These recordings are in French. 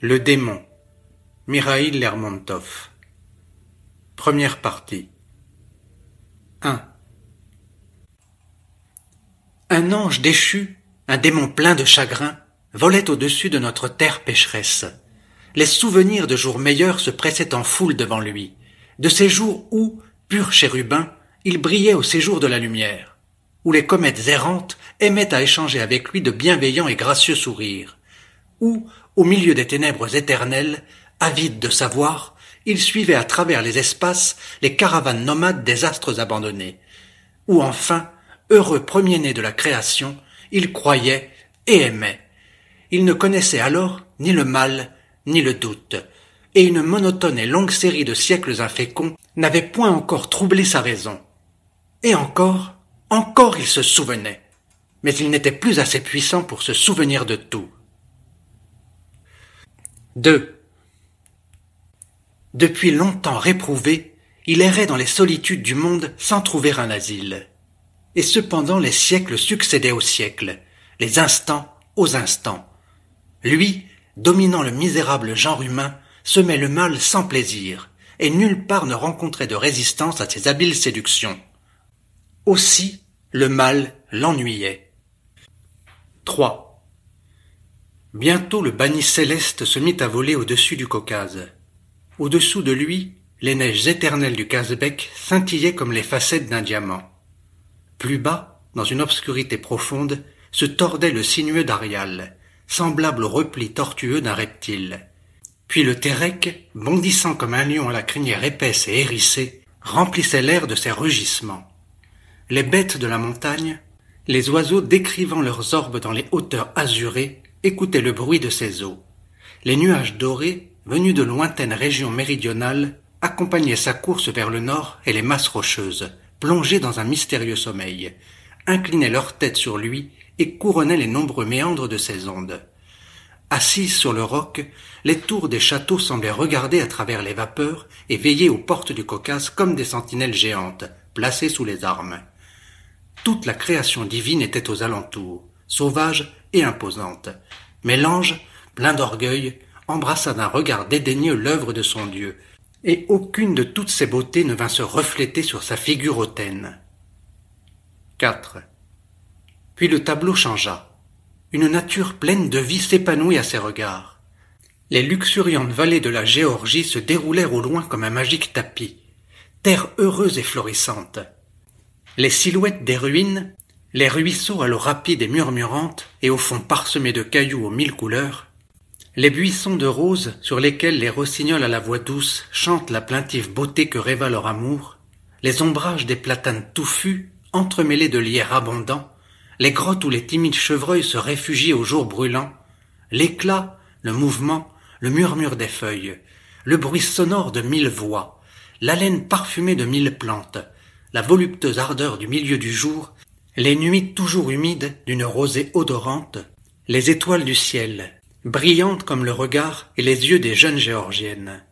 Le démon, Mikhaïl Lermontov. Première partie. 1. Un ange déchu, un démon plein de chagrin, volait au-dessus de notre terre pécheresse. Les souvenirs de jours meilleurs se pressaient en foule devant lui, de ces jours où, pur chérubin, il brillait au séjour de la lumière, où les comètes errantes aimaient à échanger avec lui de bienveillants et gracieux sourires, où, au milieu des ténèbres éternelles, avide de savoir, il suivait à travers les espaces les caravanes nomades des astres abandonnés, où enfin, heureux premier-né de la création, il croyait et aimait. Il ne connaissait alors ni le mal, ni le doute, et une monotone et longue série de siècles inféconds n'avait point encore troublé sa raison. Et encore il se souvenait, mais il n'était plus assez puissant pour se souvenir de tout. 2. Depuis longtemps réprouvé, il errait dans les solitudes du monde sans trouver un asile. Et cependant les siècles succédaient aux siècles, les instants aux instants. Lui, dominant le misérable genre humain, semait le mal sans plaisir, et nulle part ne rencontrait de résistance à ses habiles séductions. Aussi, le mal l'ennuyait. 3. Bientôt le banni céleste se mit à voler au-dessus du Caucase. Au-dessous de lui, les neiges éternelles du Kazbek scintillaient comme les facettes d'un diamant. Plus bas, dans une obscurité profonde, se tordait le sinueux d'Arial, semblable au repli tortueux d'un reptile. Puis le Terek, bondissant comme un lion à la crinière épaisse et hérissée, remplissait l'air de ses rugissements. Les bêtes de la montagne, les oiseaux décrivant leurs orbes dans les hauteurs azurées, écoutaient le bruit de ses eaux. Les nuages dorés, venus de lointaines régions méridionales, accompagnaient sa course vers le nord et les masses rocheuses, plongées dans un mystérieux sommeil, inclinaient leur tête sur lui et couronnaient les nombreux méandres de ses ondes. Assises sur le roc, les tours des châteaux semblaient regarder à travers les vapeurs et veiller aux portes du Caucase comme des sentinelles géantes, placées sous les armes. Toute la création divine était aux alentours, sauvage et imposante. Mais l'ange, plein d'orgueil, embrassa d'un regard dédaigneux l'œuvre de son Dieu, et aucune de toutes ces beautés ne vint se refléter sur sa figure hautaine. 4. Puis le tableau changea. Une nature pleine de vie s'épanouit à ses regards. Les luxuriantes vallées de la Géorgie se déroulèrent au loin comme un magique tapis, terre heureuse et florissante. Les silhouettes des ruines, les ruisseaux à l'eau rapide et murmurante et au fond parsemé de cailloux aux mille couleurs, les buissons de roses sur lesquels les rossignols à la voix douce chantent la plaintive beauté que rêva leur amour, les ombrages des platanes touffus, entremêlés de lierre abondants, les grottes où les timides chevreuils se réfugient au jour brûlant, l'éclat, le mouvement, le murmure des feuilles, le bruit sonore de mille voix, l'haleine parfumée de mille plantes, la voluptueuse ardeur du milieu du jour, les nuits toujours humides d'une rosée odorante, les étoiles du ciel, brillantes comme le regard et les yeux des jeunes géorgiennes.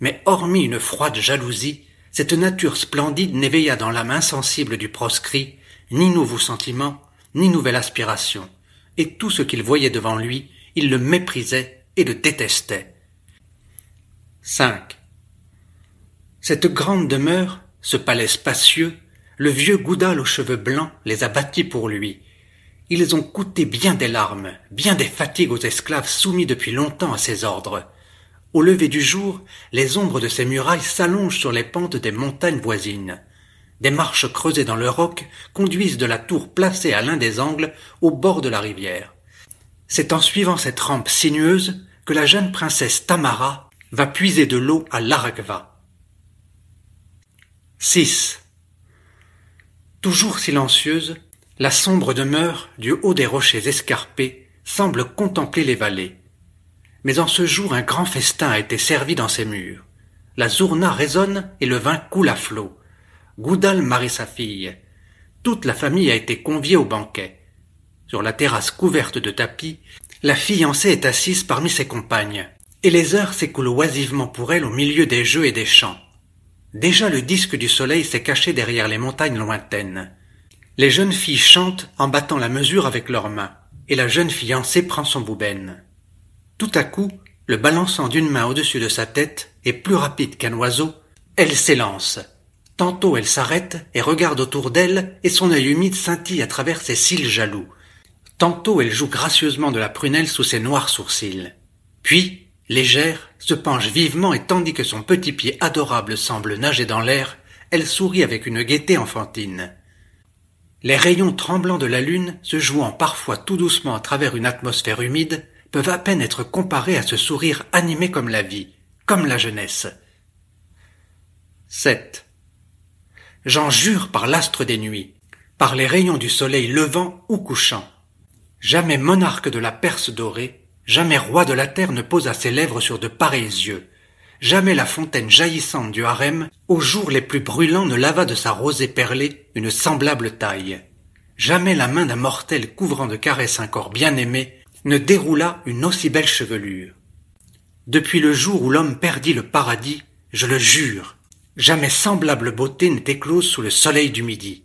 Mais hormis une froide jalousie, cette nature splendide n'éveilla dans l'âme insensible du proscrit ni nouveaux sentiments, ni nouvelle aspiration, et tout ce qu'il voyait devant lui, il le méprisait et le détestait. 5. Cette grande demeure, ce palais spacieux, le vieux Goudal aux cheveux blancs les a bâtis pour lui. Ils ont coûté bien des larmes, bien des fatigues aux esclaves soumis depuis longtemps à ses ordres. Au lever du jour, les ombres de ces murailles s'allongent sur les pentes des montagnes voisines. Des marches creusées dans le roc conduisent de la tour placée à l'un des angles au bord de la rivière. C'est en suivant cette rampe sinueuse que la jeune princesse Tamara va puiser de l'eau à l'Aragva. 6. Toujours silencieuse, la sombre demeure, du haut des rochers escarpés, semble contempler les vallées. Mais en ce jour, un grand festin a été servi dans ses murs. La zourna résonne et le vin coule à flots. Goudal marie sa fille. Toute la famille a été conviée au banquet. Sur la terrasse couverte de tapis, la fiancée est assise parmi ses compagnes, et les heures s'écoulent oisivement pour elle au milieu des jeux et des chants. Déjà le disque du soleil s'est caché derrière les montagnes lointaines. Les jeunes filles chantent en battant la mesure avec leurs mains, et la jeune fiancée prend son boubène. Tout à coup, le balançant d'une main au-dessus de sa tête, et plus rapide qu'un oiseau, elle s'élance. Tantôt elle s'arrête et regarde autour d'elle, et son œil humide scintille à travers ses cils jaloux. Tantôt elle joue gracieusement de la prunelle sous ses noirs sourcils. Puis, légère, se penche vivement et tandis que son petit pied adorable semble nager dans l'air, elle sourit avec une gaieté enfantine. Les rayons tremblants de la lune, se jouant parfois tout doucement à travers une atmosphère humide, peuvent à peine être comparés à ce sourire animé comme la vie, comme la jeunesse. 7. J'en jure par l'astre des nuits, par les rayons du soleil levant ou couchant. Jamais monarque de la Perse dorée, jamais roi de la terre ne posa ses lèvres sur de pareils yeux. Jamais la fontaine jaillissante du harem, aux jours les plus brûlants, ne lava de sa rosée perlée une semblable taille. Jamais la main d'un mortel couvrant de caresses un corps bien-aimé ne déroula une aussi belle chevelure. Depuis le jour où l'homme perdit le paradis, je le jure, jamais semblable beauté n'est éclose sous le soleil du midi.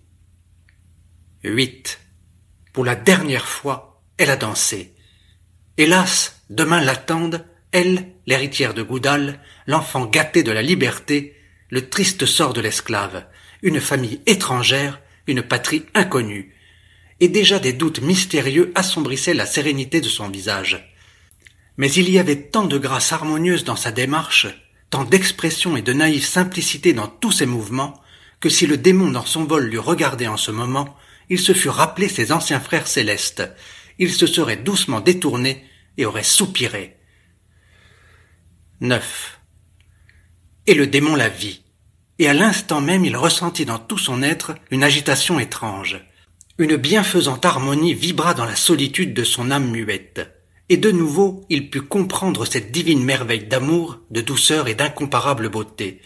8. Pour la dernière fois, elle a dansé. Hélas, demain l'attendent, elle, l'héritière de Goudal, l'enfant gâté de la liberté, le triste sort de l'esclave, une famille étrangère, une patrie inconnue. Et déjà des doutes mystérieux assombrissaient la sérénité de son visage. Mais il y avait tant de grâce harmonieuse dans sa démarche, tant d'expression et de naïve simplicité dans tous ses mouvements, que si le démon dans son vol l'eût regardé en ce moment, il se fût rappelé ses anciens frères célestes, il se serait doucement détourné et aurait soupiré. 9. Et le démon la vit, et à l'instant même il ressentit dans tout son être une agitation étrange. Une bienfaisante harmonie vibra dans la solitude de son âme muette, et de nouveau il put comprendre cette divine merveille d'amour, de douceur et d'incomparable beauté.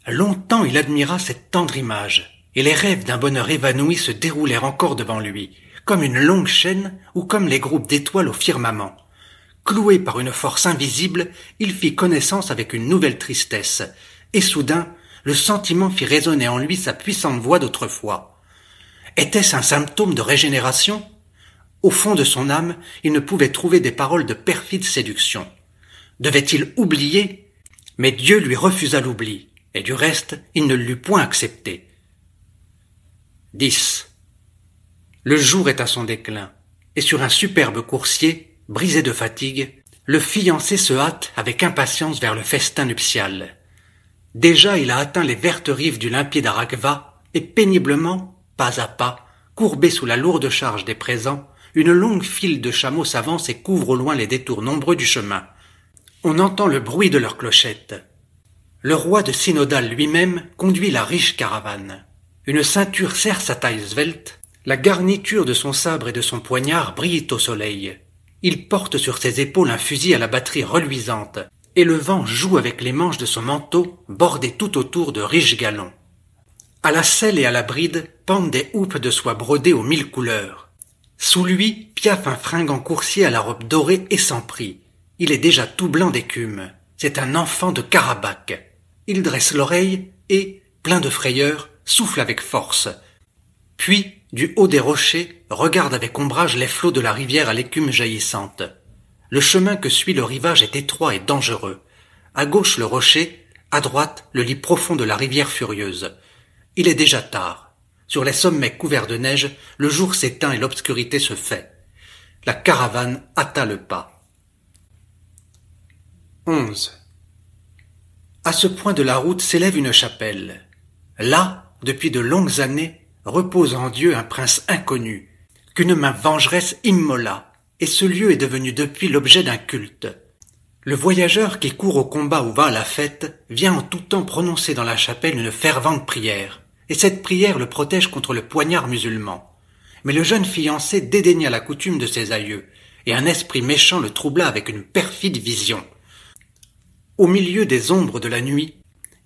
Longtemps il admira cette tendre image, et les rêves d'un bonheur évanoui se déroulèrent encore devant lui, comme une longue chaîne ou comme les groupes d'étoiles au firmament. Cloué par une force invisible, il fit connaissance avec une nouvelle tristesse, et soudain, le sentiment fit résonner en lui sa puissante voix d'autrefois. Était-ce un symptôme de régénération ? Au fond de son âme, il ne pouvait trouver des paroles de perfide séduction. Devait-il oublier ? Mais Dieu lui refusa l'oubli, et du reste, il ne l'eût point accepté. 10. Le jour est à son déclin, et sur un superbe coursier, brisé de fatigue, le fiancé se hâte avec impatience vers le festin nuptial. Déjà il a atteint les vertes rives du limpide Arakva, et péniblement, pas à pas, courbé sous la lourde charge des présents, une longue file de chameaux s'avance et couvre au loin les détours nombreux du chemin. On entend le bruit de leurs clochettes. Le roi de Synodal lui-même conduit la riche caravane. Une ceinture serre sa taille svelte, la garniture de son sabre et de son poignard brille au soleil. Il porte sur ses épaules un fusil à la batterie reluisante, et le vent joue avec les manches de son manteau, bordé tout autour de riches galons. À la selle et à la bride pendent des houppes de soie brodées aux 1000 couleurs. Sous lui piaffe un fringant coursier à la robe dorée et sans prix. Il est déjà tout blanc d'écume. C'est un enfant de Karabakh. Il dresse l'oreille et, plein de frayeur, souffle avec force. Puis, du haut des rochers, regarde avec ombrage les flots de la rivière à l'écume jaillissante. Le chemin que suit le rivage est étroit et dangereux. À gauche le rocher, à droite le lit profond de la rivière furieuse. Il est déjà tard. Sur les sommets couverts de neige, le jour s'éteint et l'obscurité se fait. La caravane hâta le pas. 11. À ce point de la route s'élève une chapelle. Là, depuis de longues années, repose en Dieu un prince inconnu, qu'une main vengeresse immola, et ce lieu est devenu depuis l'objet d'un culte. Le voyageur qui court au combat ou va à la fête vient en tout temps prononcer dans la chapelle une fervente prière, et cette prière le protège contre le poignard musulman. Mais le jeune fiancé dédaigna la coutume de ses aïeux, et un esprit méchant le troubla avec une perfide vision. Au milieu des ombres de la nuit,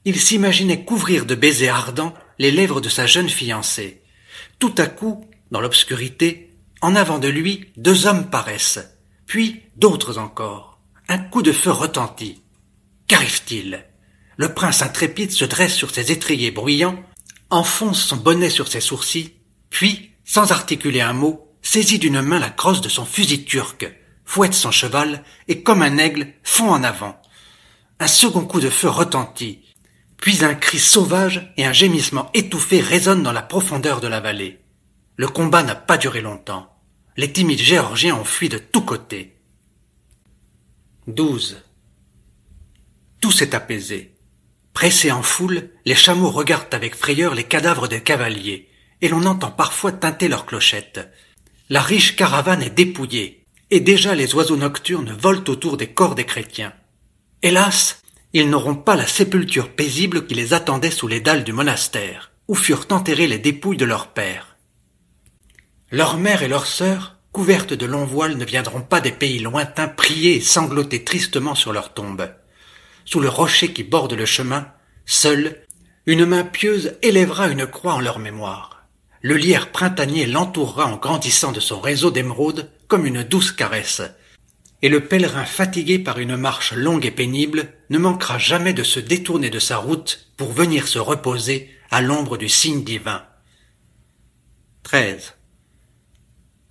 il s'imaginait couvrir de baisers ardents les lèvres de sa jeune fiancée. Tout à coup, dans l'obscurité, en avant de lui, 2 hommes paraissent, puis d'autres encore. Un coup de feu retentit. Qu'arrive-t-il ? Le prince intrépide se dresse sur ses étriers bruyants, enfonce son bonnet sur ses sourcils, puis, sans articuler un mot, saisit d'une main la crosse de son fusil turc, fouette son cheval et, comme un aigle, fond en avant. Un second coup de feu retentit, puis un cri sauvage et un gémissement étouffé résonnent dans la profondeur de la vallée. Le combat n'a pas duré longtemps. Les timides Géorgiens ont fui de tous côtés. 12. Tout s'est apaisé. Pressés en foule, les chameaux regardent avec frayeur les cadavres des cavaliers, et l'on entend parfois tinter leurs clochettes. La riche caravane est dépouillée, et déjà les oiseaux nocturnes volent autour des corps des chrétiens. Hélas, ils n'auront pas la sépulture paisible qui les attendait sous les dalles du monastère, où furent enterrées les dépouilles de leurs pères. Leurs mères et leurs sœurs, couvertes de longs voiles, ne viendront pas des pays lointains prier et sangloter tristement sur leurs tombes. Sous le rocher qui borde le chemin, seule, une main pieuse élèvera une croix en leur mémoire. Le lierre printanier l'entourera en grandissant de son réseau d'émeraudes comme une douce caresse. Et le pèlerin fatigué par une marche longue et pénible ne manquera jamais de se détourner de sa route pour venir se reposer à l'ombre du signe divin. 13.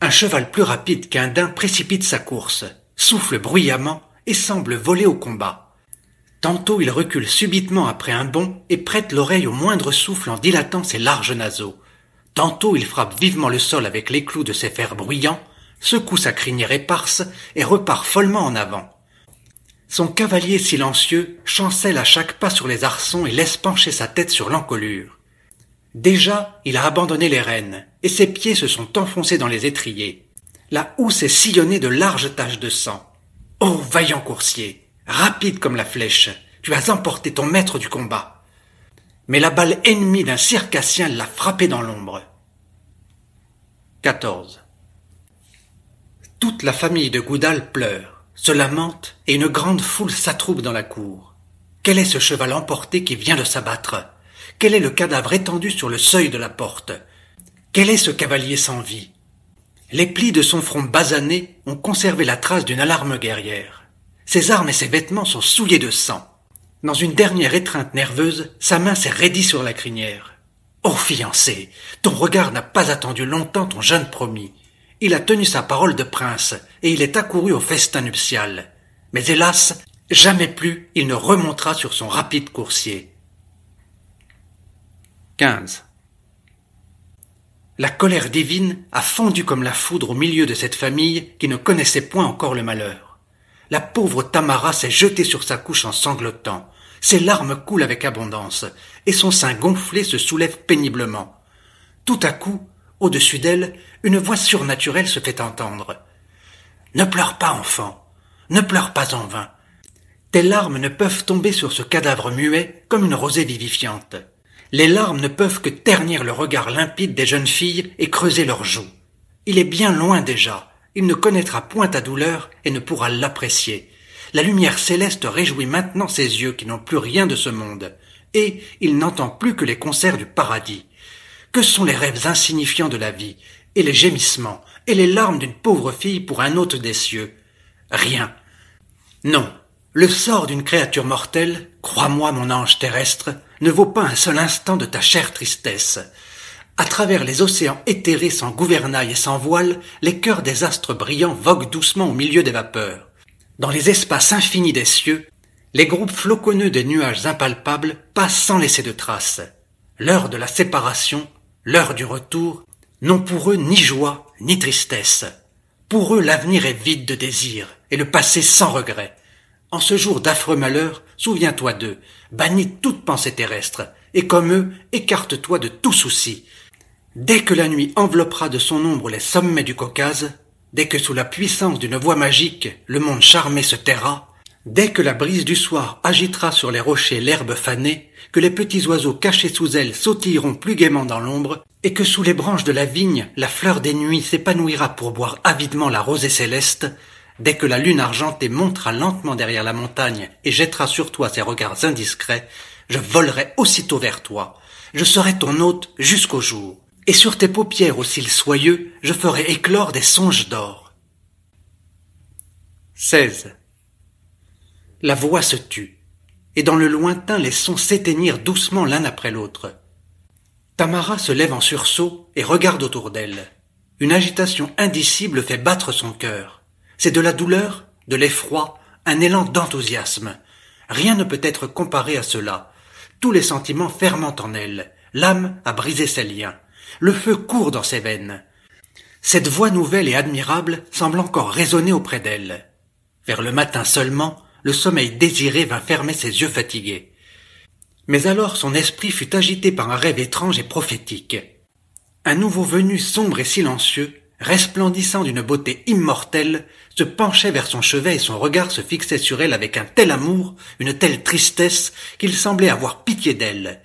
Un cheval plus rapide qu'un daim précipite sa course, souffle bruyamment et semble voler au combat. Tantôt il recule subitement après un bond et prête l'oreille au moindre souffle en dilatant ses larges naseaux. Tantôt il frappe vivement le sol avec l'éclou de ses fers bruyants, secoue sa crinière éparse et repart follement en avant. Son cavalier silencieux chancelle à chaque pas sur les arçons et laisse pencher sa tête sur l'encolure. Déjà, il a abandonné les rênes, et ses pieds se sont enfoncés dans les étriers. La housse est sillonnée de larges taches de sang. Ô vaillant coursier, rapide comme la flèche, tu as emporté ton maître du combat. Mais la balle ennemie d'un circassien l'a frappé dans l'ombre. 14. Toute la famille de Goudal pleure, se lamente, et une grande foule s'attroupe dans la cour. Quel est ce cheval emporté qui vient de s'abattre? Quel est le cadavre étendu sur le seuil de la porte? Quel est ce cavalier sans vie? Les plis de son front basané ont conservé la trace d'une alarme guerrière. Ses armes et ses vêtements sont souillés de sang. Dans une dernière étreinte nerveuse, sa main s'est raidie sur la crinière. Ô fiancé, ton regard n'a pas attendu longtemps ton jeune promis. Il a tenu sa parole de prince, et il est accouru au festin nuptial. Mais hélas, jamais plus il ne remontera sur son rapide coursier. 15. La colère divine a fondu comme la foudre au milieu de cette famille qui ne connaissait point encore le malheur. La pauvre Tamara s'est jetée sur sa couche en sanglotant. Ses larmes coulent avec abondance, et son sein gonflé se soulève péniblement. Tout à coup, au-dessus d'elle, une voix surnaturelle se fait entendre. « Ne pleure pas, enfant, ne pleure pas en vain. Tes larmes ne peuvent tomber sur ce cadavre muet comme une rosée vivifiante. Les larmes ne peuvent que ternir le regard limpide des jeunes filles et creuser leurs joues. Il est bien loin déjà, il ne connaîtra point ta douleur et ne pourra l'apprécier. La lumière céleste réjouit maintenant ses yeux qui n'ont plus rien de ce monde, et il n'entend plus que les concerts du paradis. Que sont les rêves insignifiants de la vie, et les gémissements, et les larmes d'une pauvre fille pour un hôte des cieux? Rien. Non, le sort d'une créature mortelle, crois-moi mon ange terrestre, ne vaut pas un seul instant de ta chère tristesse. À travers les océans éthérés sans gouvernail et sans voile, les cœurs des astres brillants voguent doucement au milieu des vapeurs. Dans les espaces infinis des cieux, les groupes floconneux des nuages impalpables passent sans laisser de traces. L'heure de la séparation, l'heure du retour, n'ont pour eux ni joie ni tristesse. Pour eux l'avenir est vide de désir et le passé sans regret. En ce jour d'affreux malheur, souviens-toi d'eux, bannis toute pensée terrestre, et comme eux, écarte-toi de tout souci. Dès que la nuit enveloppera de son ombre les sommets du Caucase, dès que sous la puissance d'une voix magique le monde charmé se taira, dès que la brise du soir agitera sur les rochers l'herbe fanée, que les petits oiseaux cachés sous elle sautilleront plus gaiement dans l'ombre, et que sous les branches de la vigne la fleur des nuits s'épanouira pour boire avidement la rosée céleste, dès que la lune argentée montera lentement derrière la montagne et jettera sur toi ses regards indiscrets, je volerai aussitôt vers toi. Je serai ton hôte jusqu'au jour. Et sur tes paupières aux cils soyeux, je ferai éclore des songes d'or. 16. La voix se tut, et dans le lointain les sons s'éteignirent doucement l'un après l'autre. Tamara se lève en sursaut et regarde autour d'elle. Une agitation indicible fait battre son cœur. C'est de la douleur, de l'effroi, un élan d'enthousiasme. Rien ne peut être comparé à cela. Tous les sentiments ferment en elle. L'âme a brisé ses liens. Le feu court dans ses veines. Cette voix nouvelle et admirable semble encore résonner auprès d'elle. Vers le matin seulement, le sommeil désiré vint fermer ses yeux fatigués. Mais alors son esprit fut agité par un rêve étrange et prophétique. Un nouveau venu sombre et silencieux, resplendissant d'une beauté immortelle, se penchait vers son chevet et son regard se fixait sur elle avec un tel amour, une telle tristesse, qu'il semblait avoir pitié d'elle.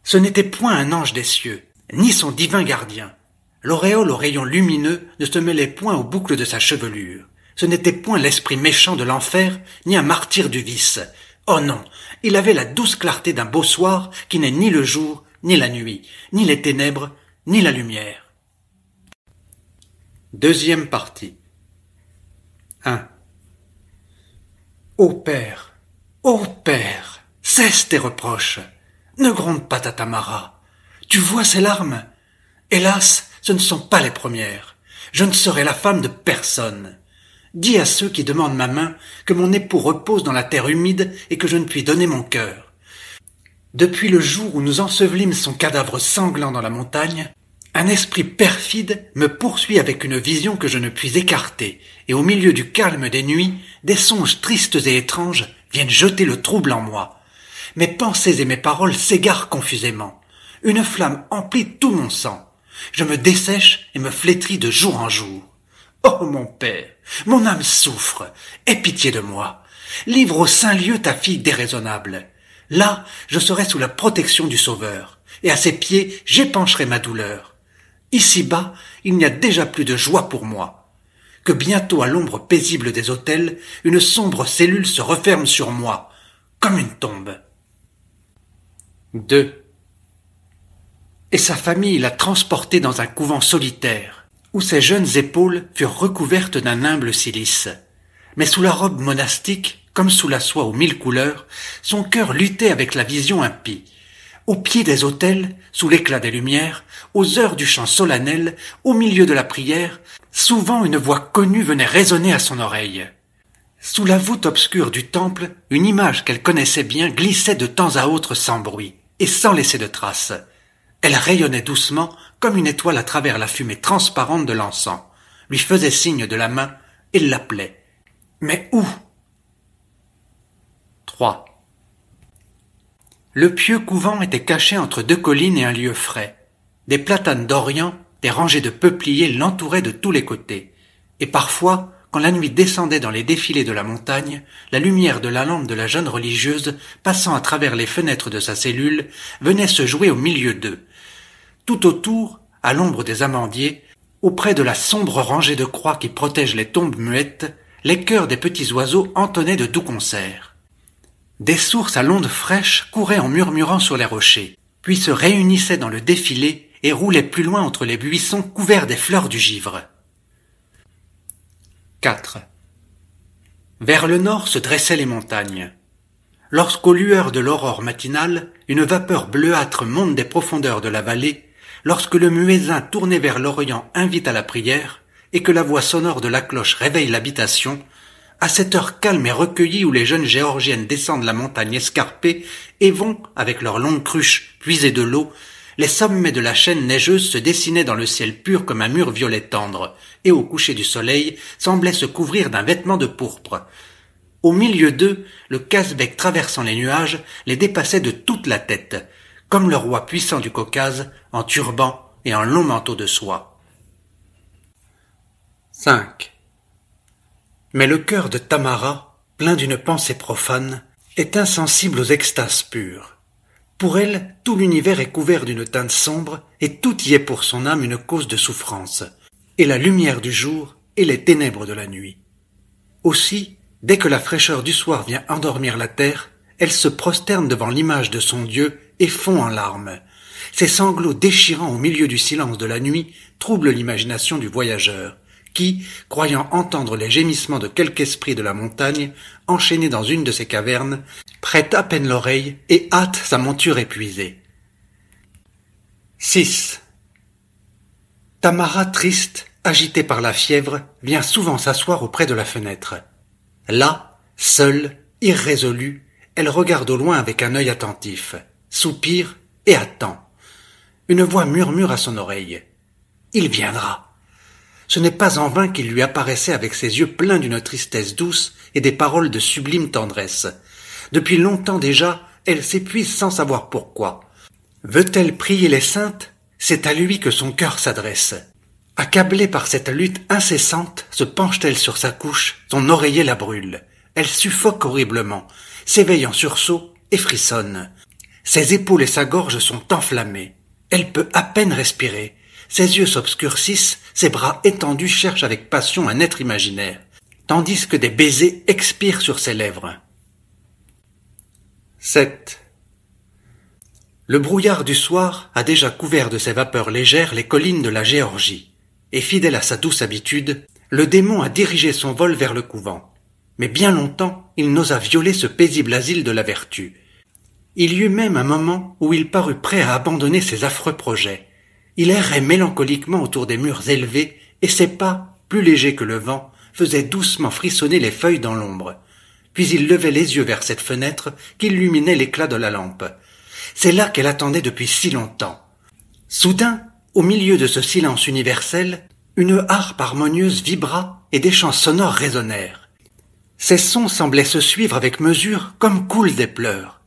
Ce n'était point un ange des cieux, ni son divin gardien. L'auréole aux rayons lumineux ne se mêlait point aux boucles de sa chevelure. Ce n'était point l'esprit méchant de l'enfer, ni un martyr du vice. Oh non, il avait la douce clarté d'un beau soir qui n'est ni le jour, ni la nuit, ni les ténèbres, ni la lumière. Deuxième partie. 1. Ô Père, cesse tes reproches. Ne gronde pas ta Tamara. Tu vois ces larmes? Hélas, ce ne sont pas les premières. Je ne serai la femme de personne. Dis à ceux qui demandent ma main que mon époux repose dans la terre humide et que je ne puis donner mon cœur. Depuis le jour où nous ensevelîmes son cadavre sanglant dans la montagne, un esprit perfide me poursuit avec une vision que je ne puis écarter, et au milieu du calme des nuits, des songes tristes et étranges viennent jeter le trouble en moi. Mes pensées et mes paroles s'égarent confusément. Une flamme emplit tout mon sang. Je me dessèche et me flétris de jour en jour. Oh mon Père, mon âme souffre, aie pitié de moi. Livre au saint lieu ta fille déraisonnable. Là, je serai sous la protection du Sauveur, et à ses pieds j'épancherai ma douleur. Ici-bas, il n'y a déjà plus de joie pour moi. Que bientôt à l'ombre paisible des autels, une sombre cellule se referme sur moi, comme une tombe. 2. Et sa famille l'a transporté dans un couvent solitaire, où ses jeunes épaules furent recouvertes d'un humble cilice. Mais sous la robe monastique, comme sous la soie aux 1000 couleurs, son cœur luttait avec la vision impie. Au pied des autels, sous l'éclat des lumières, aux heures du chant solennel, au milieu de la prière, souvent une voix connue venait résonner à son oreille. Sous la voûte obscure du temple, une image qu'elle connaissait bien glissait de temps à autre sans bruit, et sans laisser de traces. Elle rayonnait doucement, comme une étoile à travers la fumée transparente de l'encens, lui faisait signe de la main et l'appelait. Mais où? 3. Le pieux couvent était caché entre 2 collines et un lieu frais. Des platanes d'Orient, des rangées de peupliers l'entouraient de tous les côtés. Et parfois, quand la nuit descendait dans les défilés de la montagne, la lumière de la lampe de la jeune religieuse, passant à travers les fenêtres de sa cellule, venait se jouer au milieu d'eux. Tout autour, à l'ombre des amandiers, auprès de la sombre rangée de croix qui protège les tombes muettes, les chœurs des petits oiseaux entonnaient de doux concerts. Des sources à l'onde fraîche couraient en murmurant sur les rochers, puis se réunissaient dans le défilé et roulaient plus loin entre les buissons couverts des fleurs du givre. 4. Vers le nord se dressaient les montagnes. Lorsqu'aux lueurs de l'aurore matinale, une vapeur bleuâtre monte des profondeurs de la vallée, lorsque le muezzin tourné vers l'Orient invite à la prière, et que la voix sonore de la cloche réveille l'habitation, à cette heure calme et recueillie où les jeunes géorgiennes descendent la montagne escarpée et vont, avec leurs longues cruches, puiser de l'eau, les sommets de la chaîne neigeuse se dessinaient dans le ciel pur comme un mur violet tendre, et au coucher du soleil semblaient se couvrir d'un vêtement de pourpre. Au milieu d'eux, le casse-bec traversant les nuages les dépassait de toute la tête, comme le roi puissant du Caucase, en turban et en long manteau de soie. 5. Mais le cœur de Tamara, plein d'une pensée profane, est insensible aux extases pures. Pour elle, tout l'univers est couvert d'une teinte sombre, et tout y est pour son âme une cause de souffrance, et la lumière du jour et les ténèbres de la nuit. Aussi, dès que la fraîcheur du soir vient endormir la terre, elle se prosterne devant l'image de son Dieu et fond en larmes. Ces sanglots déchirants au milieu du silence de la nuit troublent l'imagination du voyageur, qui, croyant entendre les gémissements de quelque esprit de la montagne, enchaîné dans une de ces cavernes, prête à peine l'oreille et hâte sa monture épuisée. 6. Tamara, triste, agitée par la fièvre, vient souvent s'asseoir auprès de la fenêtre. Là, seule, irrésolue, elle regarde au loin avec un œil attentif, soupire et attend. Une voix murmure à son oreille. Il viendra. Ce n'est pas en vain qu'il lui apparaissait avec ses yeux pleins d'une tristesse douce et des paroles de sublime tendresse. Depuis longtemps déjà, elle s'épuise sans savoir pourquoi. Veut-elle prier les saintes? C'est à lui que son cœur s'adresse. Accablée par cette lutte incessante, se penche-t-elle sur sa couche, son oreiller la brûle. Elle suffoque horriblement, s'éveille en sursaut et frissonne. Ses épaules et sa gorge sont enflammées. Elle peut à peine respirer. Ses yeux s'obscurcissent, ses bras étendus cherchent avec passion un être imaginaire, tandis que des baisers expirent sur ses lèvres. 7. Le brouillard du soir a déjà couvert de ses vapeurs légères les collines de la Géorgie, et fidèle à sa douce habitude, le démon a dirigé son vol vers le couvent. Mais bien longtemps, il n'osa violer ce paisible asile de la vertu. Il y eut même un moment où il parut prêt à abandonner ses affreux projets. Il errait mélancoliquement autour des murs élevés, et ses pas, plus légers que le vent, faisaient doucement frissonner les feuilles dans l'ombre. Puis il levait les yeux vers cette fenêtre qu'illuminait l'éclat de la lampe. C'est là qu'elle attendait depuis si longtemps. Soudain, au milieu de ce silence universel, une harpe harmonieuse vibra et des chants sonores résonnèrent. Ces sons semblaient se suivre avec mesure comme coulent des pleurs.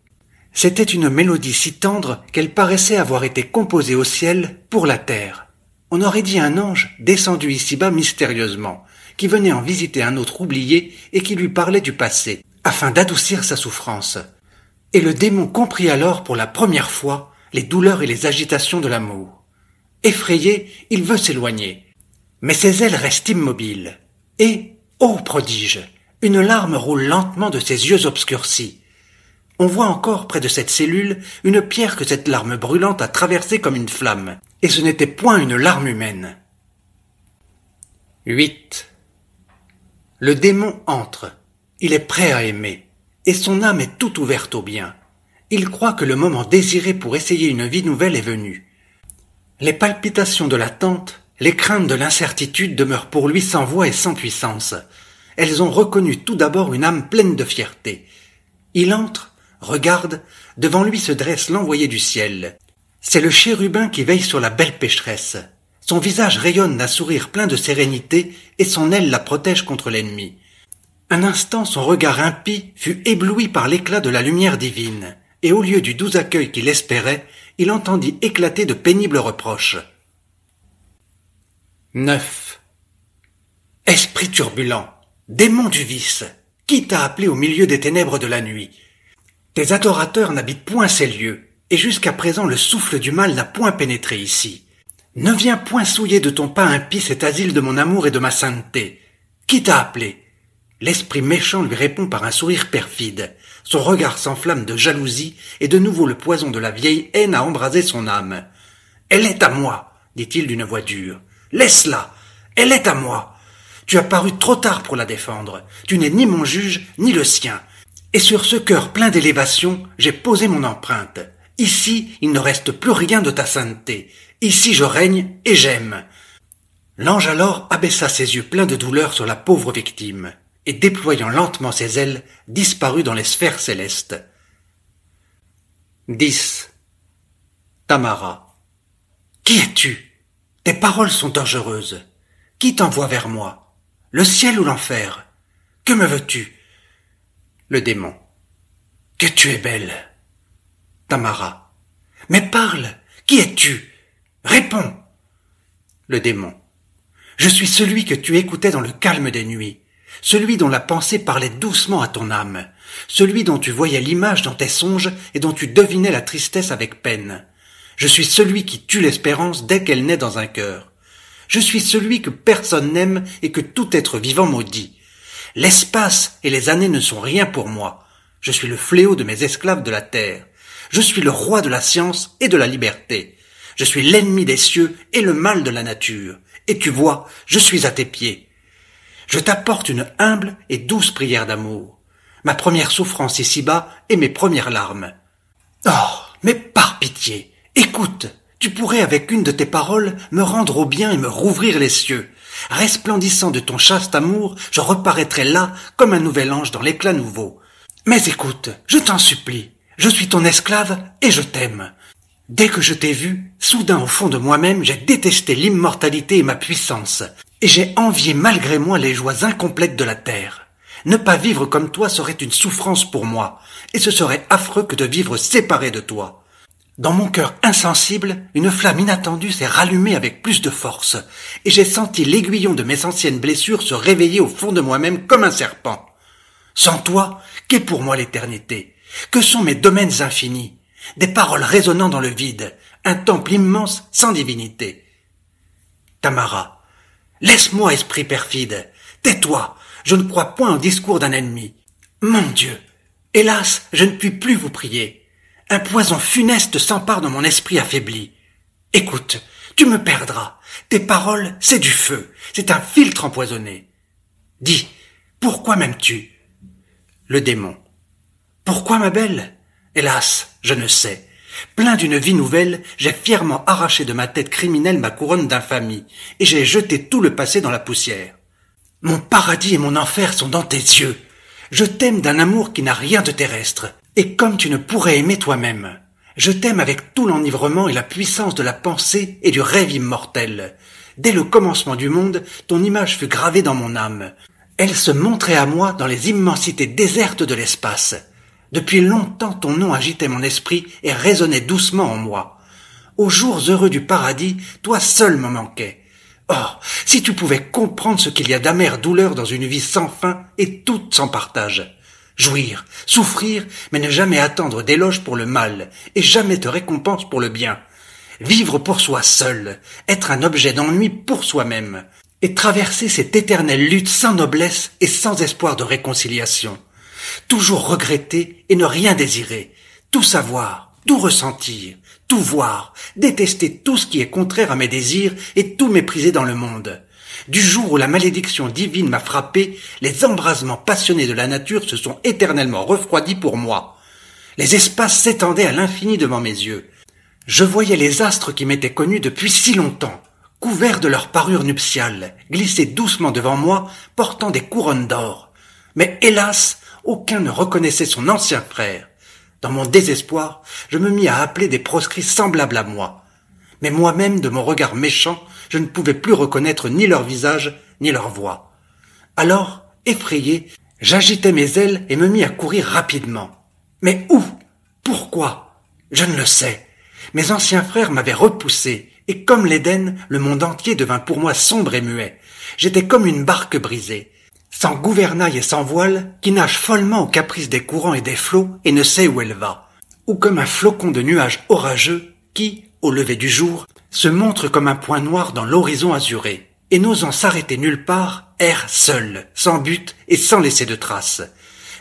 C'était une mélodie si tendre qu'elle paraissait avoir été composée au ciel pour la terre. On aurait dit un ange descendu ici-bas mystérieusement, qui venait en visiter un autre oublié et qui lui parlait du passé, afin d'adoucir sa souffrance. Et le démon comprit alors pour la première fois les douleurs et les agitations de l'amour. Effrayé, il veut s'éloigner. Mais ses ailes restent immobiles. Et, ô prodige, une larme roule lentement de ses yeux obscurcis. On voit encore près de cette cellule une pierre que cette larme brûlante a traversée comme une flamme, et ce n'était point une larme humaine. 8. Le démon entre. Il est prêt à aimer, et son âme est toute ouverte au bien. Il croit que le moment désiré pour essayer une vie nouvelle est venu. Les palpitations de l'attente, les craintes de l'incertitude demeurent pour lui sans voix et sans puissance. Elles ont reconnu tout d'abord une âme pleine de fierté. Il entre, regarde, devant lui se dresse l'envoyé du ciel. C'est le chérubin qui veille sur la belle pécheresse. Son visage rayonne d'un sourire plein de sérénité et son aile la protège contre l'ennemi. Un instant, son regard impie fut ébloui par l'éclat de la lumière divine, et au lieu du doux accueil qu'il espérait, il entendit éclater de pénibles reproches. 9. Esprit turbulent, démon du vice, qui t'a appelé au milieu des ténèbres de la nuit? Tes adorateurs n'habitent point ces lieux, et jusqu'à présent le souffle du mal n'a point pénétré ici. Ne viens point souiller de ton pas impie cet asile de mon amour et de ma sainteté. Qui t'a appelé? L'esprit méchant lui répond par un sourire perfide. Son regard s'enflamme de jalousie, et de nouveau le poison de la vieille haine a embrasé son âme. « Elle est à moi, dit-il d'une voix dure. Laisse-la, elle est à moi. Tu as paru trop tard pour la défendre. Tu n'es ni mon juge, ni le sien. Et sur ce cœur plein d'élévation, j'ai posé mon empreinte. Ici, il ne reste plus rien de ta sainteté. Ici, je règne et j'aime. » L'ange alors abaissa ses yeux pleins de douleur sur la pauvre victime, et déployant lentement ses ailes, disparut dans les sphères célestes. 10. Tamara. Qui es-tu? Tes paroles sont dangereuses. Qui t'envoie vers moi? Le ciel ou l'enfer? Que me veux-tu? Le démon. Que tu es belle. Tamara. Mais parle. Qui es-tu? Réponds. Le démon. Je suis celui que tu écoutais dans le calme des nuits, celui dont la pensée parlait doucement à ton âme, celui dont tu voyais l'image dans tes songes et dont tu devinais la tristesse avec peine. Je suis celui qui tue l'espérance dès qu'elle naît dans un cœur. Je suis celui que personne n'aime et que tout être vivant maudit. L'espace et les années ne sont rien pour moi. Je suis le fléau de mes esclaves de la terre. Je suis le roi de la science et de la liberté. Je suis l'ennemi des cieux et le mal de la nature. Et tu vois, je suis à tes pieds. Je t'apporte une humble et douce prière d'amour. Ma première souffrance ici-bas et mes premières larmes. Oh, mais par pitié, écoute, Tu pourrais avec une de tes paroles me rendre au bien et me rouvrir les cieux. Resplendissant de ton chaste amour, je reparaîtrai là comme un nouvel ange dans l'éclat nouveau. Mais écoute, je t'en supplie, je suis ton esclave et je t'aime. Dès que je t'ai vu, soudain au fond de moi-même, j'ai détesté l'immortalité et ma puissance, et j'ai envié malgré moi les joies incomplètes de la terre. Ne pas vivre comme toi serait une souffrance pour moi, et ce serait affreux que de vivre séparé de toi. Dans mon cœur insensible, une flamme inattendue s'est rallumée avec plus de force, et j'ai senti l'aiguillon de mes anciennes blessures se réveiller au fond de moi-même comme un serpent. Sans toi, qu'est pour moi l'éternité? Que sont mes domaines infinis? Des paroles résonnant dans le vide, un temple immense sans divinité. Tamara, laisse-moi, esprit perfide, tais-toi, je ne crois point au discours d'un ennemi. Mon Dieu, hélas, je ne puis plus vous prier. Un poison funeste s'empare dans mon esprit affaibli. Écoute, tu me perdras, tes paroles, c'est du feu, c'est un filtre empoisonné. Dis, pourquoi m'aimes-tu? Le démon. Pourquoi, ma belle? Hélas, je ne sais. Plein d'une vie nouvelle, j'ai fièrement arraché de ma tête criminelle ma couronne d'infamie, et j'ai jeté tout le passé dans la poussière. Mon paradis et mon enfer sont dans tes yeux. Je t'aime d'un amour qui n'a rien de terrestre, et comme tu ne pourrais aimer toi-même. Je t'aime avec tout l'enivrement et la puissance de la pensée et du rêve immortel. Dès le commencement du monde, ton image fut gravée dans mon âme. Elle se montrait à moi dans les immensités désertes de l'espace. Depuis longtemps ton nom agitait mon esprit et résonnait doucement en moi. Aux jours heureux du paradis, toi seul me manquais. Oh, si tu pouvais comprendre ce qu'il y a d'amère douleur dans une vie sans fin et toute sans partage. Jouir, souffrir, mais ne jamais attendre d'éloge pour le mal et jamais de récompense pour le bien. Vivre pour soi seul, être un objet d'ennui pour soi-même et traverser cette éternelle lutte sans noblesse et sans espoir de réconciliation. Toujours regretter et ne rien désirer, tout savoir, tout ressentir, tout voir, détester tout ce qui est contraire à mes désirs et tout mépriser dans le monde. Du jour où la malédiction divine m'a frappé, les embrasements passionnés de la nature se sont éternellement refroidis pour moi. Les espaces s'étendaient à l'infini devant mes yeux. Je voyais les astres qui m'étaient connus depuis si longtemps, couverts de leur parure nuptiale, glisser doucement devant moi, portant des couronnes d'or. Mais hélas, aucun ne reconnaissait son ancien frère. Dans mon désespoir, je me mis à appeler des proscrits semblables à moi. Mais moi-même, de mon regard méchant, je ne pouvais plus reconnaître ni leur visage, ni leur voix. Alors, effrayé, j'agitai mes ailes et me mis à courir rapidement. Mais où? Pourquoi? Je ne le sais. Mes anciens frères m'avaient repoussé, et comme l'Éden, le monde entier devint pour moi sombre et muet. J'étais comme une barque brisée, sans gouvernail et sans voile, qui nage follement aux caprices des courants et des flots et ne sait où elle va. Ou comme un flocon de nuages orageux qui, au lever du jour, se montre comme un point noir dans l'horizon azuré, et n'osant s'arrêter nulle part, erre seul, sans but et sans laisser de traces.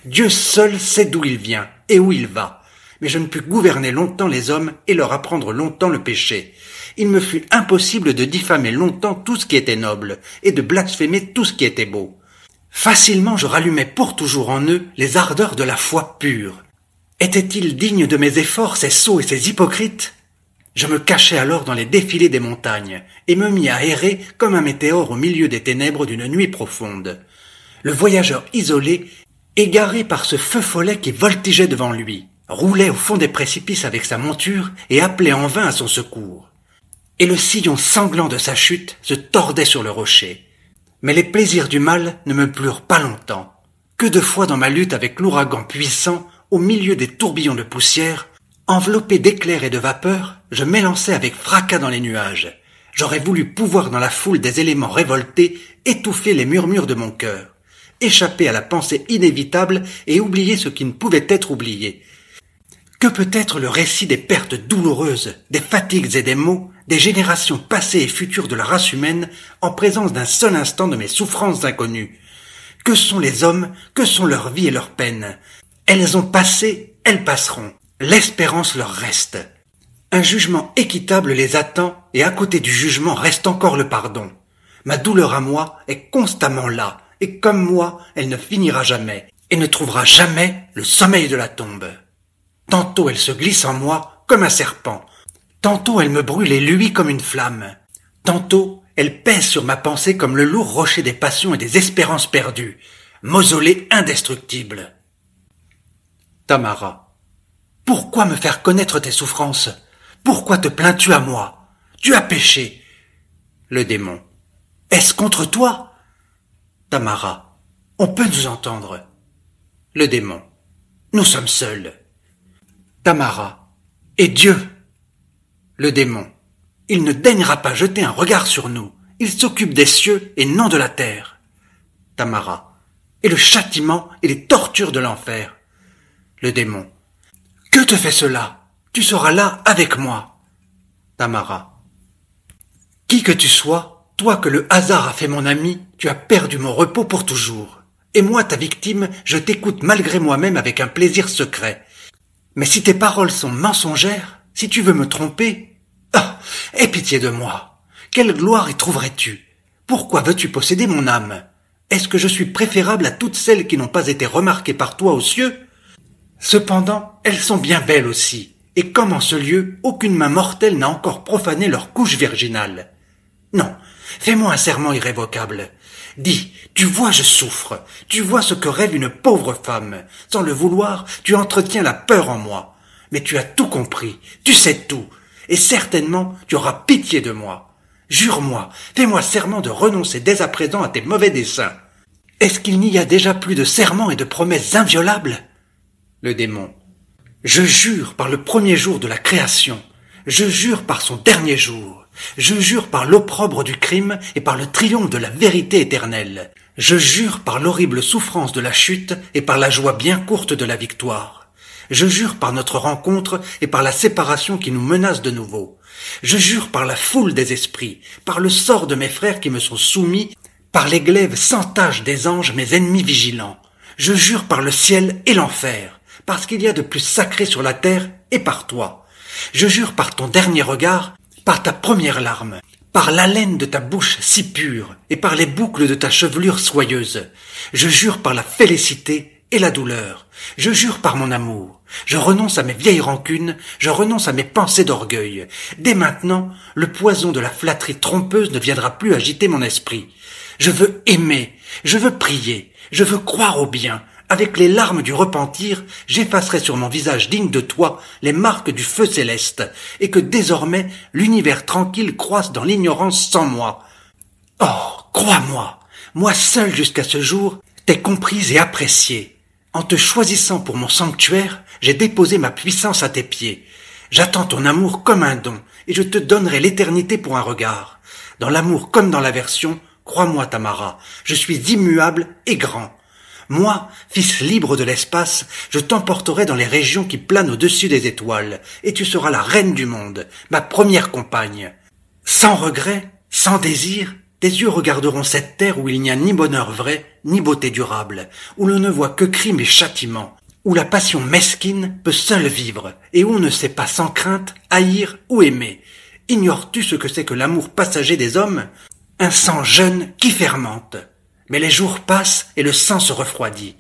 Dieu seul sait d'où il vient et où il va, mais je ne pus gouverner longtemps les hommes et leur apprendre longtemps le péché. Il me fut impossible de diffamer longtemps tout ce qui était noble, et de blasphémer tout ce qui était beau. Facilement je rallumais pour toujours en eux les ardeurs de la foi pure. Étaient-ils dignes de mes efforts, ces sots et ces hypocrites? Je me cachai alors dans les défilés des montagnes, et me mis à errer comme un météore au milieu des ténèbres d'une nuit profonde. Le voyageur isolé, égaré par ce feu follet qui voltigeait devant lui, roulait au fond des précipices avec sa monture et appelait en vain à son secours. Et le sillon sanglant de sa chute se tordait sur le rocher. Mais les plaisirs du mal ne me plurent pas longtemps. Que de fois dans ma lutte avec l'ouragan puissant, au milieu des tourbillons de poussière, enveloppé d'éclairs et de vapeurs, je m'élançai avec fracas dans les nuages. J'aurais voulu pouvoir dans la foule des éléments révoltés étouffer les murmures de mon cœur, échapper à la pensée inévitable et oublier ce qui ne pouvait être oublié. Que peut être le récit des pertes douloureuses, des fatigues et des maux, des générations passées et futures de la race humaine en présence d'un seul instant de mes souffrances inconnues? Que sont les hommes, que sont leurs vies et leurs peines? Elles ont passé, elles passeront. L'espérance leur reste. Un jugement équitable les attend, et à côté du jugement reste encore le pardon. Ma douleur à moi est constamment là, et comme moi, elle ne finira jamais, et ne trouvera jamais le sommeil de la tombe. Tantôt elle se glisse en moi comme un serpent, Tantôt elle me brûle et luit comme une flamme. Tantôt elle pèse sur ma pensée comme le lourd rocher des passions et des espérances perdues. Mausolée indestructible. Tamara. Pourquoi me faire connaître tes souffrances? Pourquoi te plains-tu à moi? Tu as péché. Le démon. Est-ce contre toi? Tamara. On peut nous entendre. Le démon. Nous sommes seuls. Tamara. Et Dieu? Le démon. Il ne daignera pas jeter un regard sur nous. Il s'occupe des cieux et non de la terre. Tamara. Et le châtiment et les tortures de l'enfer. Le démon. Que te fait cela? Tu seras là avec moi. Tamara. Qui que tu sois, toi que le hasard a fait mon ami, tu as perdu mon repos pour toujours. Et moi, ta victime, je t'écoute malgré moi-même avec un plaisir secret. Mais si tes paroles sont mensongères, si tu veux me tromper, aie pitié de moi. Quelle gloire y trouverais-tu? Pourquoi veux-tu posséder mon âme? Est-ce que je suis préférable à toutes celles qui n'ont pas été remarquées par toi aux cieux? Cependant, elles sont bien belles aussi, et comme en ce lieu, aucune main mortelle n'a encore profané leur couche virginale. Non, fais-moi un serment irrévocable. Dis, tu vois je souffre, tu vois ce que rêve une pauvre femme. Sans le vouloir, tu entretiens la peur en moi. Mais tu as tout compris, tu sais tout, et certainement tu auras pitié de moi. Jure-moi, fais-moi serment de renoncer dès à présent à tes mauvais desseins. Est-ce qu'il n'y a déjà plus de serments et de promesses inviolables? Le démon. Je jure par le premier jour de la création, je jure par son dernier jour, je jure par l'opprobre du crime et par le triomphe de la vérité éternelle, je jure par l'horrible souffrance de la chute et par la joie bien courte de la victoire, je jure par notre rencontre et par la séparation qui nous menace de nouveau, je jure par la foule des esprits, par le sort de mes frères qui me sont soumis, par les glaives sans tache des anges mes ennemis vigilants, je jure par le ciel et l'enfer, parce qu'il y a de plus sacré sur la terre et par toi. Je jure par ton dernier regard, par ta première larme, par l'haleine de ta bouche si pure et par les boucles de ta chevelure soyeuse. Je jure par la félicité et la douleur. Je jure par mon amour. Je renonce à mes vieilles rancunes, je renonce à mes pensées d'orgueil. Dès maintenant, le poison de la flatterie trompeuse ne viendra plus agiter mon esprit. Je veux aimer, je veux prier, je veux croire au bien. Avec les larmes du repentir, j'effacerai sur mon visage digne de toi les marques du feu céleste, et que désormais l'univers tranquille croisse dans l'ignorance sans moi. Oh, crois-moi, moi seul jusqu'à ce jour t'ai comprise et appréciée. En te choisissant pour mon sanctuaire, j'ai déposé ma puissance à tes pieds. J'attends ton amour comme un don, et je te donnerai l'éternité pour un regard. Dans l'amour comme dans l'aversion, crois-moi Tamara, je suis immuable et grand. Moi, fils libre de l'espace, je t'emporterai dans les régions qui planent au-dessus des étoiles, et tu seras la reine du monde, ma première compagne. Sans regret, sans désir, tes yeux regarderont cette terre où il n'y a ni bonheur vrai, ni beauté durable, où l'on ne voit que crime et châtiment, où la passion mesquine peut seule vivre, et où on ne sait pas sans crainte haïr ou aimer. Ignores-tu ce que c'est que l'amour passager des hommes? Un sang jeune qui fermente. Mais les jours passent et le sang se refroidit.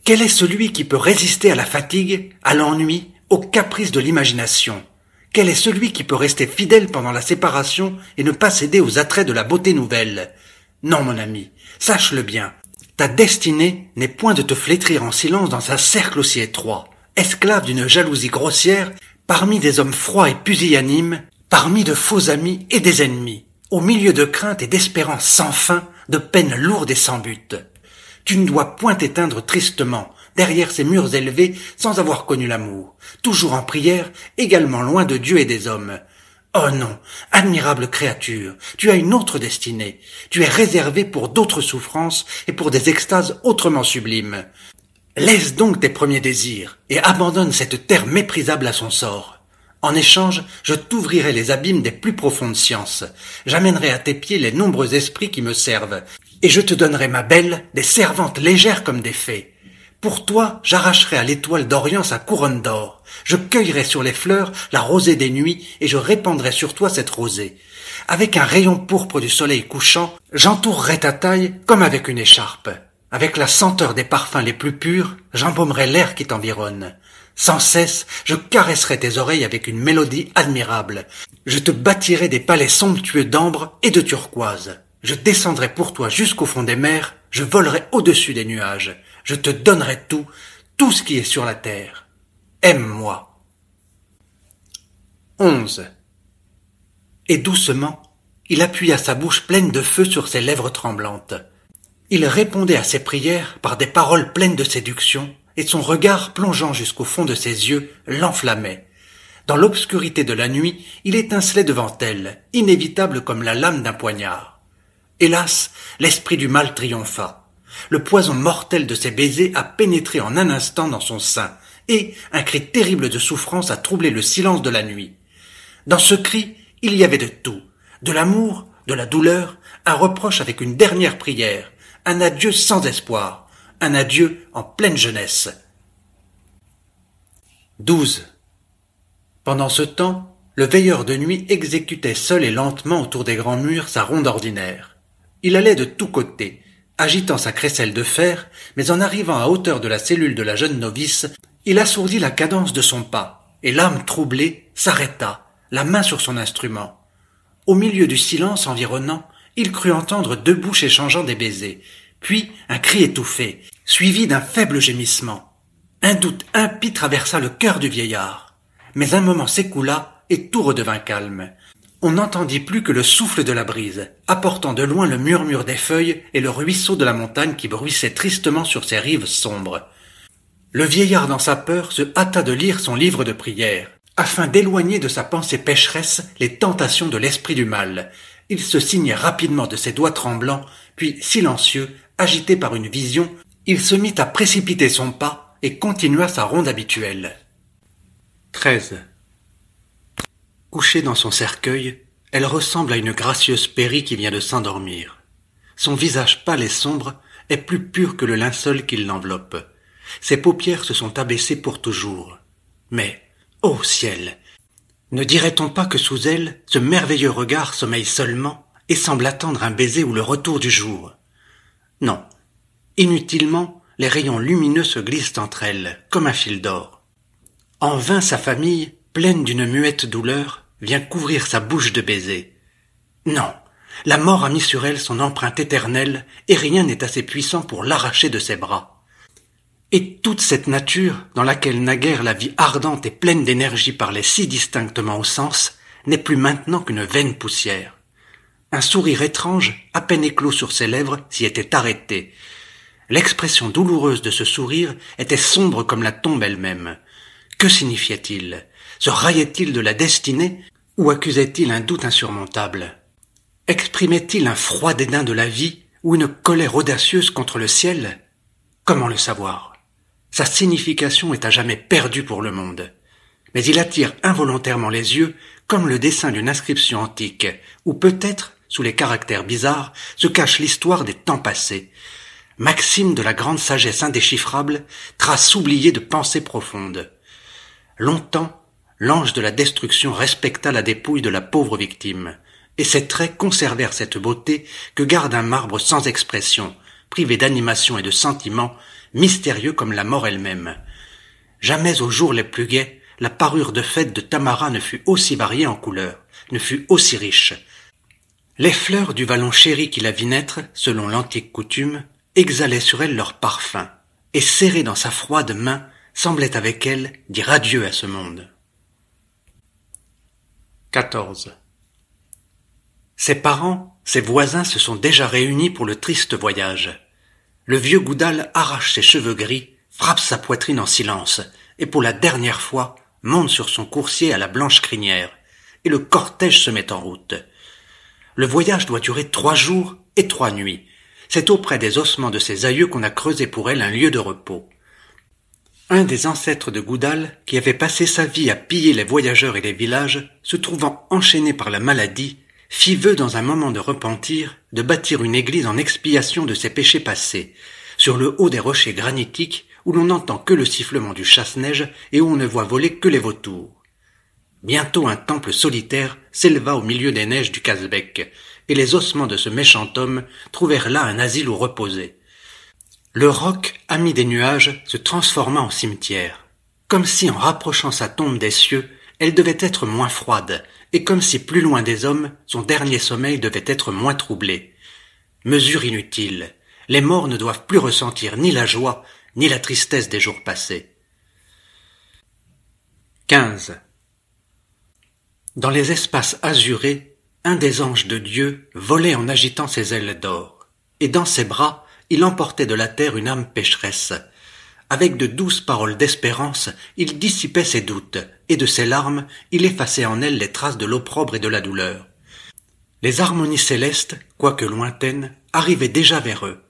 Quel est celui qui peut résister à la fatigue, à l'ennui, aux caprices de l'imagination? Quel est celui qui peut rester fidèle pendant la séparation et ne pas céder aux attraits de la beauté nouvelle? Non, mon ami, sache-le bien. Ta destinée n'est point de te flétrir en silence dans un cercle aussi étroit, esclave d'une jalousie grossière, parmi des hommes froids et pusillanimes, parmi de faux amis et des ennemis, au milieu de craintes et d'espérances sans fin, de peines lourdes et sans but. Tu ne dois point t'éteindre tristement, derrière ces murs élevés, sans avoir connu l'amour, toujours en prière, également loin de Dieu et des hommes. Oh non, admirable créature, tu as une autre destinée, tu es réservé pour d'autres souffrances et pour des extases autrement sublimes. Laisse donc tes premiers désirs, et abandonne cette terre méprisable à son sort. En échange, je t'ouvrirai les abîmes des plus profondes sciences. J'amènerai à tes pieds les nombreux esprits qui me servent. Et je te donnerai, ma belle, des servantes légères comme des fées. Pour toi, j'arracherai à l'étoile d'Orient sa couronne d'or. Je cueillerai sur les fleurs la rosée des nuits et je répandrai sur toi cette rosée. Avec un rayon pourpre du soleil couchant, j'entourerai ta taille comme avec une écharpe. Avec la senteur des parfums les plus purs, j'embaumerai l'air qui t'environne. Sans cesse, je caresserai tes oreilles avec une mélodie admirable. Je te bâtirai des palais somptueux d'ambre et de turquoise. Je descendrai pour toi jusqu'au fond des mers, je volerai au-dessus des nuages. Je te donnerai tout, tout ce qui est sur la terre. Aime-moi. 11. Et doucement, il appuya sa bouche pleine de feu sur ses lèvres tremblantes. Il répondait à ses prières par des paroles pleines de séduction, et son regard plongeant jusqu'au fond de ses yeux l'enflammait. Dans l'obscurité de la nuit, il étincelait devant elle, inévitable comme la lame d'un poignard. Hélas, l'esprit du mal triompha. Le poison mortel de ses baisers a pénétré en un instant dans son sein, et un cri terrible de souffrance a troublé le silence de la nuit. Dans ce cri, il y avait de tout, de l'amour, de la douleur, un reproche avec une dernière prière, un adieu sans espoir, un adieu en pleine jeunesse. 12. Pendant ce temps, le veilleur de nuit exécutait seul et lentement autour des grands murs sa ronde ordinaire. Il allait de tous côtés, agitant sa crécelle de fer, mais en arrivant à hauteur de la cellule de la jeune novice, il assourdit la cadence de son pas, et l'âme troublée s'arrêta, la main sur son instrument. Au milieu du silence environnant, il crut entendre deux bouches échangeant des baisers, puis un cri étouffé, suivi d'un faible gémissement. Un doute impie traversa le cœur du vieillard, mais un moment s'écoula et tout redevint calme. On n'entendit plus que le souffle de la brise, apportant de loin le murmure des feuilles et le ruisseau de la montagne qui bruissait tristement sur ses rives sombres. Le vieillard dans sa peur se hâta de lire son livre de prières, afin d'éloigner de sa pensée pécheresse les tentations de l'esprit du mal. Il se signait rapidement de ses doigts tremblants, puis, silencieux, agité par une vision, il se mit à précipiter son pas et continua sa ronde habituelle. 13. Couchée dans son cercueil, elle ressemble à une gracieuse périe qui vient de s'endormir. Son visage pâle et sombre est plus pur que le linceul qui l'enveloppe. Ses paupières se sont abaissées pour toujours. Mais, ô ciel! Ne dirait-on pas que sous elle, ce merveilleux regard sommeille seulement et semble attendre un baiser ou le retour du jour? Non. Inutilement, les rayons lumineux se glissent entre elles, comme un fil d'or. En vain sa famille, pleine d'une muette douleur, vient couvrir sa bouche de baisers. Non, la mort a mis sur elle son empreinte éternelle, et rien n'est assez puissant pour l'arracher de ses bras. Et toute cette nature, dans laquelle naguère la vie ardente et pleine d'énergie parlait si distinctement au sens, n'est plus maintenant qu'une vaine poussière. Un sourire étrange, à peine éclos sur ses lèvres, s'y était arrêté. L'expression douloureuse de ce sourire était sombre comme la tombe elle-même. Que signifiait-il? Se raillait-il de la destinée, ou accusait-il un doute insurmontable? Exprimait-il un froid dédain de la vie, ou une colère audacieuse contre le ciel? Comment le savoir? Sa signification est à jamais perdue pour le monde. Mais il attire involontairement les yeux, comme le dessin d'une inscription antique, où peut-être, sous les caractères bizarres, se cache l'histoire des temps passés. Maxime de la grande sagesse indéchiffrable, trace oubliée de pensées profondes. Longtemps, l'ange de la destruction respecta la dépouille de la pauvre victime, et ses traits conservèrent cette beauté que garde un marbre sans expression, privé d'animation et de sentiment, mystérieux comme la mort elle-même. Jamais aux jours les plus gais, la parure de fête de Tamara ne fut aussi variée en couleurs, ne fut aussi riche. Les fleurs du vallon chéri qui la vit naître, selon l'antique coutume, exhalaient sur elle leur parfum, et serrée dans sa froide main, semblait avec elle dire adieu à ce monde. 14. Ses parents, ses voisins se sont déjà réunis pour le triste voyage. Le vieux Goudal arrache ses cheveux gris, frappe sa poitrine en silence, et pour la dernière fois monte sur son coursier à la blanche crinière, et le cortège se met en route. Le voyage doit durer 3 jours et 3 nuits. C'est auprès des ossements de ses aïeux qu'on a creusé pour elle un lieu de repos. Un des ancêtres de Goudal, qui avait passé sa vie à piller les voyageurs et les villages, se trouvant enchaîné par la maladie, fit vœu dans un moment de repentir de bâtir une église en expiation de ses péchés passés, sur le haut des rochers granitiques où l'on n'entend que le sifflement du chasse-neige et où on ne voit voler que les vautours. Bientôt un temple solitaire s'éleva au milieu des neiges du Kazbek, et les ossements de ce méchant homme trouvèrent là un asile où reposer. Le roc, ami des nuages, se transforma en cimetière. comme si en rapprochant sa tombe des cieux, elle devait être moins froide, et comme si plus loin des hommes, son dernier sommeil devait être moins troublé. Mesure inutile, les morts ne doivent plus ressentir ni la joie, ni la tristesse des jours passés. 15. Dans les espaces azurés, un des anges de Dieu volait en agitant ses ailes d'or, et dans ses bras, il emportait de la terre une âme pécheresse. Avec de douces paroles d'espérance, il dissipait ses doutes, et de ses larmes, il effaçait en elle les traces de l'opprobre et de la douleur. Les harmonies célestes, quoique lointaines, arrivaient déjà vers eux.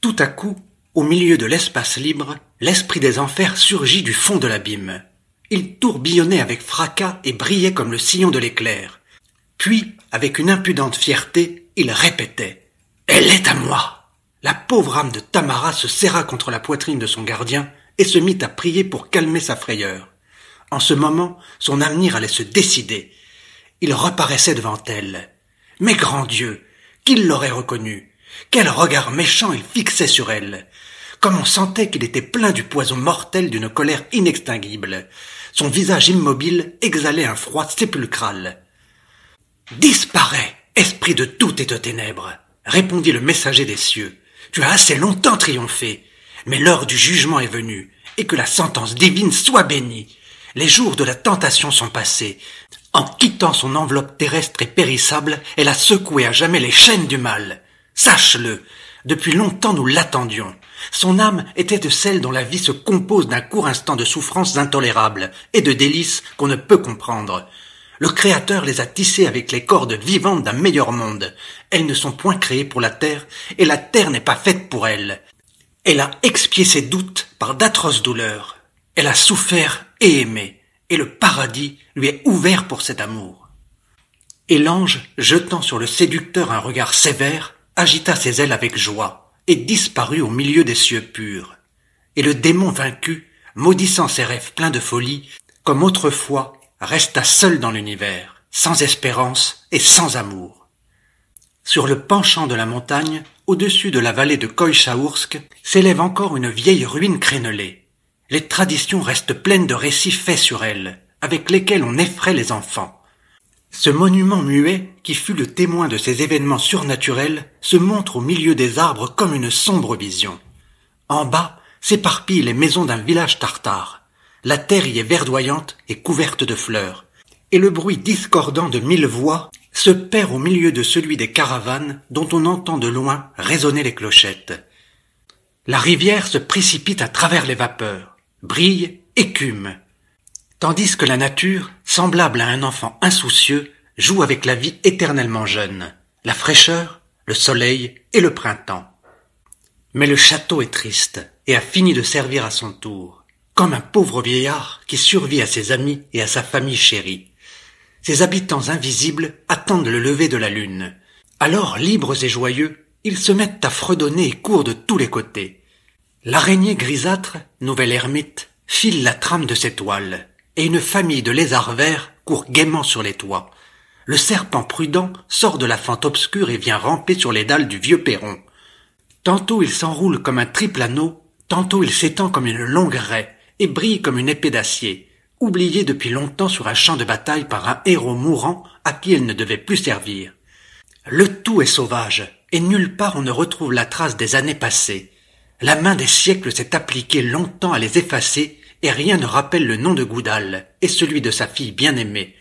Tout à coup, au milieu de l'espace libre, l'esprit des enfers surgit du fond de l'abîme. Il tourbillonnait avec fracas et brillait comme le sillon de l'éclair. Puis, avec une impudente fierté, il répétait « Elle est à moi !» La pauvre âme de Tamara se serra contre la poitrine de son gardien et se mit à prier pour calmer sa frayeur. En ce moment, son avenir allait se décider. Il reparaissait devant elle. Mais grand Dieu, qu'il l'aurait reconnu! Quel regard méchant il fixait sur elle! Comme on sentait qu'il était plein du poison mortel d'une colère inextinguible. Son visage immobile exhalait un froid sépulcral. « Disparais, esprit de doute et de ténèbres !» répondit le messager des cieux. « Tu as assez longtemps triomphé, mais l'heure du jugement est venue, et que la sentence divine soit bénie. Les jours de la tentation sont passés. En quittant son enveloppe terrestre et périssable, elle a secoué à jamais les chaînes du mal. Sache-le, depuis longtemps nous l'attendions. Son âme était de celles dont la vie se compose d'un court instant de souffrances intolérables et de délices qu'on ne peut comprendre. Le Créateur les a tissées avec les cordes vivantes d'un meilleur monde. Elles ne sont point créées pour la terre, et la terre n'est pas faite pour elles. Elle a expié ses doutes par d'atroces douleurs. Elle a souffert et aimé, et le paradis lui est ouvert pour cet amour. » Et l'ange, jetant sur le séducteur un regard sévère, agita ses ailes avec joie, et disparut au milieu des cieux purs. Et le démon vaincu, maudissant ses rêves pleins de folie, comme autrefois, resta seul dans l'univers, sans espérance et sans amour. Sur le penchant de la montagne, au-dessus de la vallée de Koïchaoursk, s'élève encore une vieille ruine crénelée. Les traditions restent pleines de récits faits sur elle, avec lesquels on effraie les enfants. Ce monument muet, qui fut le témoin de ces événements surnaturels, se montre au milieu des arbres comme une sombre vision. En bas, s'éparpillent les maisons d'un village tartare. La terre y est verdoyante et couverte de fleurs, et le bruit discordant de 1000 voix se perd au milieu de celui des caravanes dont on entend de loin résonner les clochettes. La rivière se précipite à travers les vapeurs, brille, écume, tandis que la nature, semblable à un enfant insoucieux, joue avec la vie éternellement jeune, la fraîcheur, le soleil et le printemps. Mais le château est triste et a fini de servir à son tour, comme un pauvre vieillard qui survit à ses amis et à sa famille chérie. Ses habitants invisibles attendent le lever de la lune. Alors, libres et joyeux, ils se mettent à fredonner et courent de tous les côtés. L'araignée grisâtre, nouvelle ermite, file la trame de ses toiles, et une famille de lézards verts court gaiement sur les toits. Le serpent prudent sort de la fente obscure et vient ramper sur les dalles du vieux perron. Tantôt il s'enroule comme un triple anneau, tantôt il s'étend comme une longue raie, et brille comme une épée d'acier, oubliée depuis longtemps sur un champ de bataille par un héros mourant à qui elle ne devait plus servir. Le tout est sauvage, et nulle part on ne retrouve la trace des années passées. La main des siècles s'est appliquée longtemps à les effacer, et rien ne rappelle le nom de Goudal, et celui de sa fille bien-aimée.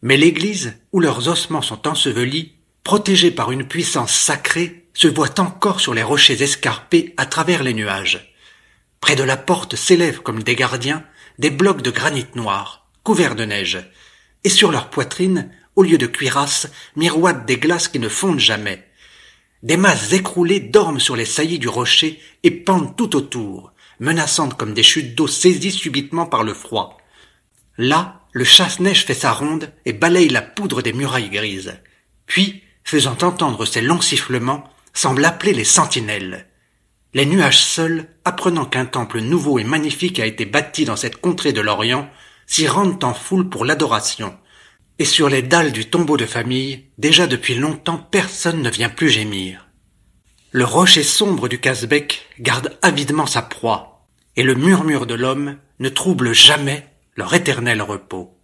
Mais l'église, où leurs ossements sont ensevelis, protégée par une puissance sacrée, se voit encore sur les rochers escarpés à travers les nuages. Près de la porte s'élèvent comme des gardiens des blocs de granit noir, couverts de neige, et sur leur poitrine, au lieu de cuirasses, miroitent des glaces qui ne fondent jamais. Des masses écroulées dorment sur les saillies du rocher et pendent tout autour, menaçantes comme des chutes d'eau saisies subitement par le froid. Là, le chasse-neige fait sa ronde et balaye la poudre des murailles grises. Puis, faisant entendre ses longs sifflements, semble appeler les sentinelles. Les nuages seuls, apprenant qu'un temple nouveau et magnifique a été bâti dans cette contrée de l'Orient, s'y rendent en foule pour l'adoration. Et sur les dalles du tombeau de famille, déjà depuis longtemps personne ne vient plus gémir. Le rocher sombre du Kazbek garde avidement sa proie. et le murmure de l'homme ne trouble jamais leur éternel repos.